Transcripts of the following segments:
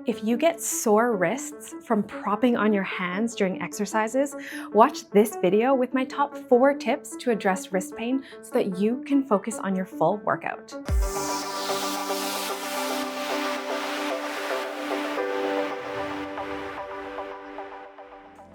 If you get sore wrists from propping on your hands during exercises, watch this video with my top 4 tips to address wrist pain so that you can focus on your full workout.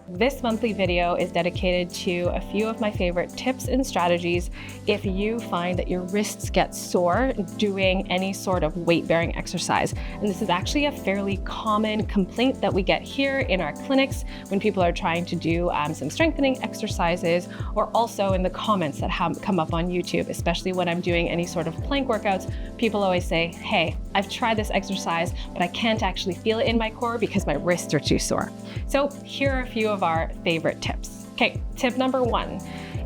This monthly video is dedicated to a few of my favorite tips and strategies if you find that your wrists get sore doing any sort of weight-bearing exercise. And this is actually a fairly common complaint that we get here in our clinics when people are trying to do some strengthening exercises, or also in the comments that come up on YouTube, especially when I'm doing any sort of plank workouts. People always say, hey, I've tried this exercise, but I can't actually feel it in my core because my wrists are too sore. So here are a few of our favorite tips. Okay, tip number 1.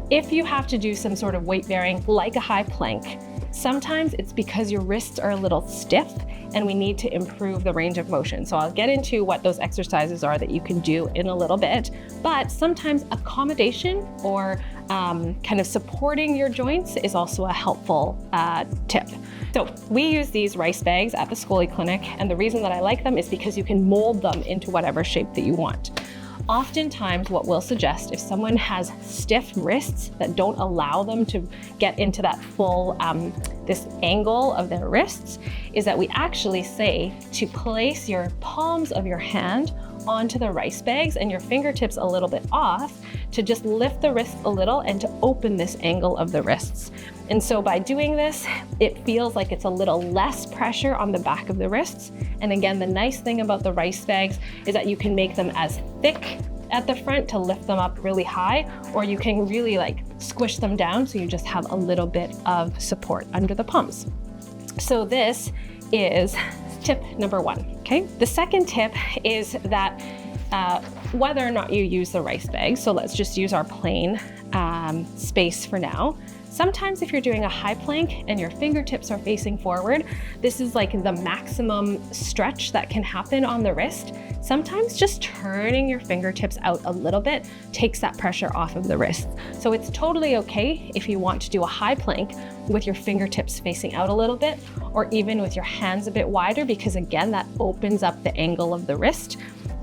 If you have to do some sort of weight bearing like a high plank, sometimes it's because your wrists are a little stiff and we need to improve the range of motion. So I'll get into what those exercises are that you can do in a little bit, but sometimes accommodation or kind of supporting your joints is also a helpful tip. So we use these rice bags at the ScoliClinic, and the reason that I like them is because you can mold them into whatever shape that you want. Oftentimes what we'll suggest if someone has stiff wrists that don't allow them to get into that full, this angle of their wrists, is that we actually say to place your palms of your hand onto the rice bags and your fingertips a little bit off to just lift the wrists a little and to open this angle of the wrists. And so by doing this, it feels like it's a little less pressure on the back of the wrists. And again, the nice thing about the rice bags is that you can make them as thick at the front to lift them up really high, or you can really like squish them down so you just have a little bit of support under the palms. So this is tip number 1, okay? The second tip is that whether or not you use the rice bag, so let's just use our plain space for now. Sometimes if you're doing a high plank and your fingertips are facing forward, this is like the maximum stretch that can happen on the wrist. Sometimes just turning your fingertips out a little bit takes that pressure off of the wrist. So it's totally okay if you want to do a high plank with your fingertips facing out a little bit, or even with your hands a bit wider, because again, that opens up the angle of the wrist.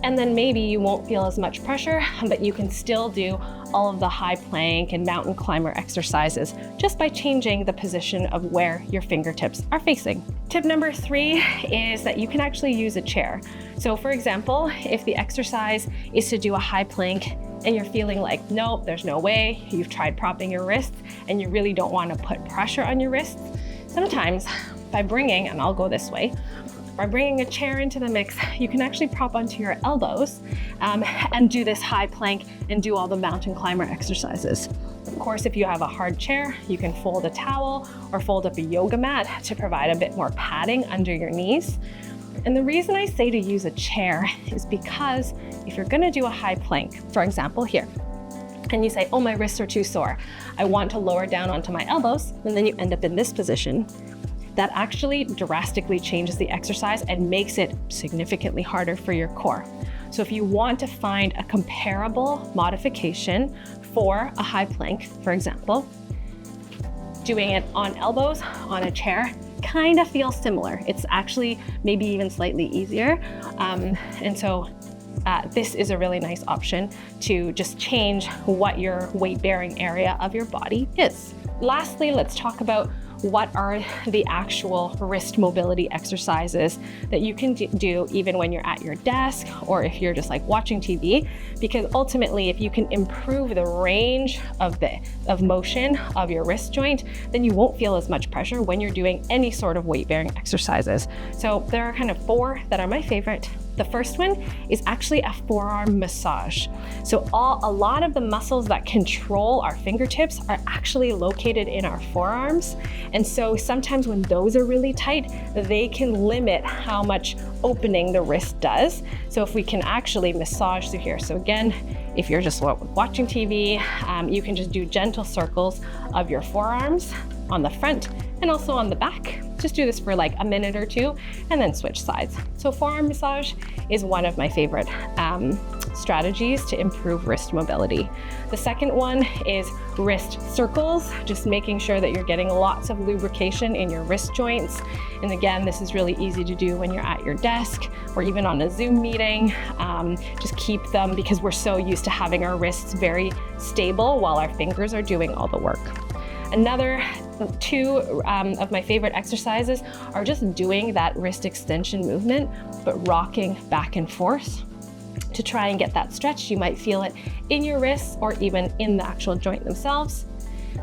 And then maybe you won't feel as much pressure, but you can still do all of the high plank and mountain climber exercises just by changing the position of where your fingertips are facing. Tip number 3 is that you can actually use a chair. So for example, if the exercise is to do a high plank and you're feeling like, nope, there's no way, you've tried propping your wrists and you really don't want to put pressure on your wrists, sometimes by bringing, and I'll go this way, by bringing a chair into the mix, you can actually prop onto your elbows and do this high plank and do all the mountain climber exercises. Of course, if you have a hard chair, you can fold a towel or fold up a yoga mat to provide a bit more padding under your knees. And the reason I say to use a chair is because if you're gonna do a high plank, for example here, and you say, oh, my wrists are too sore, I want to lower down onto my elbows, and then you end up in this position, that actually drastically changes the exercise and makes it significantly harder for your core. So if you want to find a comparable modification for a high plank, for example, doing it on elbows on a chair kind of feels similar. It's actually maybe even slightly easier. And so this is a really nice option to just change what your weight-bearing area of your body is. Lastly, let's talk about what are the actual wrist mobility exercises that you can do even when you're at your desk or if you're just like watching TV, because ultimately if you can improve the range of motion of your wrist joint, then you won't feel as much pressure when you're doing any sort of weight-bearing exercises. So there are kind of 4 that are my favorite. The first one is actually a forearm massage. So a lot of the muscles that control our fingertips are actually located in our forearms. And so sometimes when those are really tight, they can limit how much opening the wrist does. So if we can actually massage through here. So again, if you're just watching TV, you can just do gentle circles of your forearms on the front and also on the back. Just do this for like a minute or 2 and then switch sides. So forearm massage is one of my favorite strategies to improve wrist mobility. The second one is wrist circles, just making sure that you're getting lots of lubrication in your wrist joints. And again, this is really easy to do when you're at your desk or even on a Zoom meeting. Just keep them, because we're so used to having our wrists very stable while our fingers are doing all the work. Another two of my favorite exercises are just doing that wrist extension movement, but rocking back and forth to try and get that stretch. You might feel it in your wrists or even in the actual joint themselves.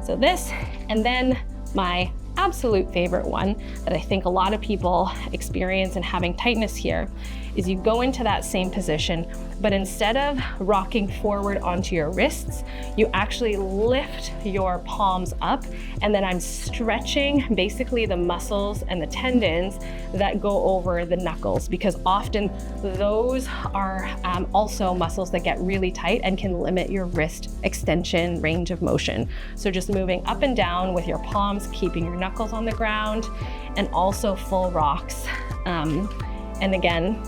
So this, and then my absolute favorite one that I think a lot of people experience in having tightness here is you go into that same position, but instead of rocking forward onto your wrists, you actually lift your palms up, and then I'm stretching basically the muscles and the tendons that go over the knuckles, because often those are also muscles that get really tight and can limit your wrist extension range of motion. So just moving up and down with your palms, keeping your knuckles on the ground, and also full rocks. And again,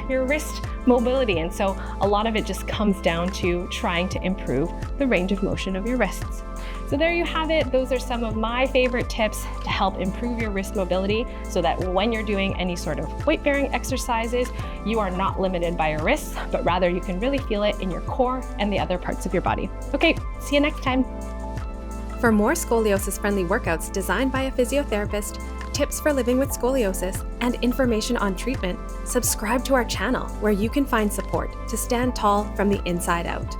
your wrist mobility. And so a lot of it just comes down to trying to improve the range of motion of your wrists. So there you have it. Those are some of my favorite tips to help improve your wrist mobility, so that when you're doing any sort of weight-bearing exercises, you are not limited by your wrists, but rather you can really feel it in your core and the other parts of your body. Okay, see you next time. For more scoliosis-friendly workouts designed by a physiotherapist, tips for living with scoliosis, and information on treatment, subscribe to our channel, where you can find support to stand tall from the inside out.